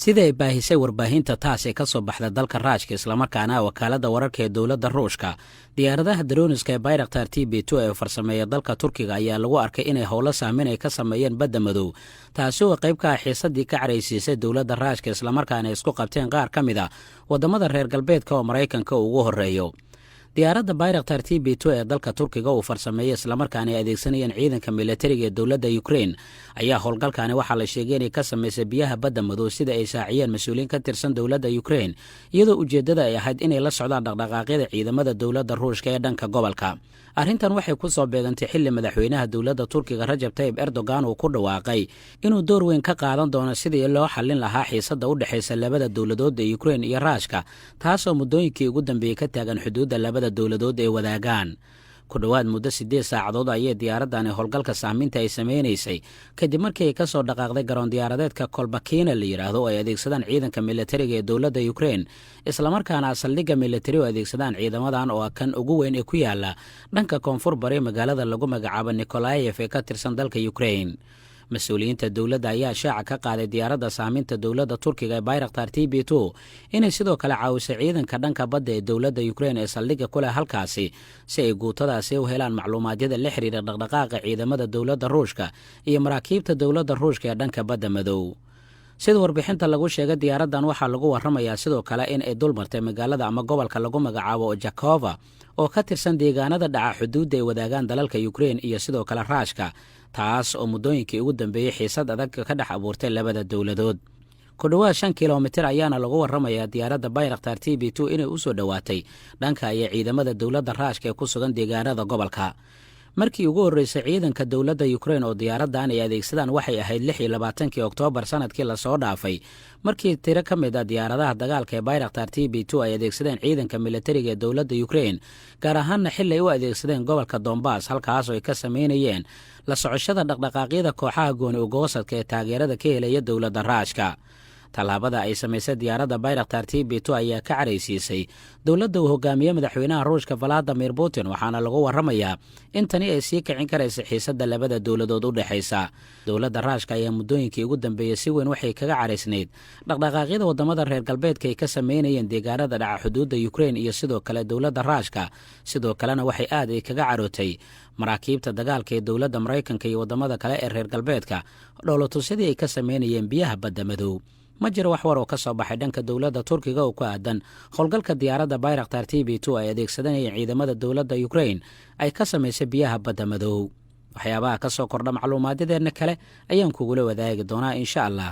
sida ay baahisay warbaahinta taas ee ka soo baxda dalka raashka islamarkaana wakaaladda wararka ee dowladda ruushka diyaaradaha daroniska ee bayraktar TB2 ee farsameeya dalka turkiga ayaa lagu arkay inay howlo saameyn ay ka sameeyeen badda madow taasi oo qayb ka ah xiisadii ka caraysiisay dowladda raashka islamarkaana isku qabteen qaar ka mid a waddamada reer galbeedka oo maraykanka ugu horreeyo diyaaradda bayraktar TB2 ee dalka turkiga uu farsameeyey islamarkaana ay adeegsanayeen ciidanka militariga ee dowladda Ukraine ayaa howlgalkaani waxaa la sheegay inay ka samaysay biyaha badda madow sida ay shaaciyeen mas-uuliyiin ka tirsan dowladda Ukraine iyadoo ujeeddada ay ahayd inay la socdaan dhaqdhaqaaqyada ciidamada dowladda ruushka ee dhanka gobolka arrintan waxay ku soo beegantay xilli madaxweynaha dowladda turkiga Rajab Tayyip Erdogan uu ku dhawaaqay inuu door weyn ka qaadan doono sidii loo xallin lahaa xiisadda u dhaxaysa labada dowladood ee Ukraine iyo Raashka taasoo muddooyinkii ugu dambeeyay ka taagan xuduudda labada dowladood ee wadaagaan ku dhowaad muddo 8 saacadood ayay diyaaradani howlgalka saamaynta ay sameynaysay kadib markii ay ka soo dhaqaaqday garoon diyaaradeedka Kolbakina la yiraahdo oo ay adeegsadaan ciidanka militariga ee dowladda Ukraine islamarkaana saldhigga militari oo adeegsadaan ciidamadan oo kan ugu weyn ee ku yaala dhanka koonfur bari magaalada lagu magacaabo Nikolaev ee ka tirsan dalka Ukraine mas-uuliyiinta dowladda ayaa shaaca ka qaaday diyaaradda saaminta dowladda turkiga ee bayraktar TB2 inay sidoo kale caawisay ciidanka dhanka badda ee dowladda Ukraine ee saldhigga ku leh halkaasi si ay guutadaasi u helaan macluumaadyada la xiriira dhaqdhaqaaqa ciidamada dowladda ruushka iyo maraakiibta dowladda ruushka ee dhanka badda madow sida warbixinta lagu sheegay diyaaraddan waxaa lagu warramayaa sidoo kale in ay dulmartay magaalada ama gobolka lagu magacaabo Jakova oo ka tirsan deegaanada dhaca xuduudda ay wadaagaan dalalka Ukraine iyo sidoo kale Raashka taas oo muddooyinkii ugu dambeeyey xiisad adag ka dhex abuurtay labada dowladood ku dhowaad 5 kilomitir ayaana lagu warramayaa diyaaradda bayraktar TB2 inay u soo dhowaatay dhanka ay ciidamada dowladda Raashka ee ku sugan deegaanada gobolka markii ugu horeysay ciidanka dowladda Ukraine oo diyaaraddan ay adeegsadaan waxay ahayd 26 Oktoobar sanadkii la soo dhaafay markii tiro ka mid ah diyaaradaha dagaalka ee bayraktar TB2 ay adeegsadeen ciidanka militariga ee dowladda Ukraine gaar ahaan xilli ay u adeegsadeen gobolka Donbass halkaas oo ay ka sameynayeen la socoshada dhaqdhaqaaqyada kooxaha gooni ugoosadka ee taageerada ka helaya dowladda Raashka tallaabada ay samaysay diyaaradda bayraktar TB2 ayaa ka caraysiisay dowladda uu hogaamiyey madaxweynaha ruushka Vladimir Putin waxaana lagu warramayaa in tani ay sii kicin karaysa xiisadda labada dowladood u dhaxaysa dowladda Raashka ayaa muddooyinkii ugu dambeeyay si weyn waxay kaga caraysnayd dhaqdhaqaaqyada waddamada reer galbeedka ay ka sameynayeen deegaanada dhaca xuduudda Ukraine iyo sidoo kale dowladda Raashka sidoo kalena waxay aad ay kaga carootay maraakiibta dagaalka ee dowladda Maraykanka iyo waddamada kale ee reer galbeedka dhowlatusyadii ay ka sameynayeen biyaha badda madow ma jiro wax war oo ka soo baxay dhanka dowladda turkiga oo ku aadan howlgalka diyaaradda bayraktar TB2 ay adeegsanayeen ciidamada dowladda Ukraine ay ka samaysay biyaha badda madow waxyaabaha ka soo kordha macluumaadyadeena kale ayaan kugula wadaagi doonaa insha Allah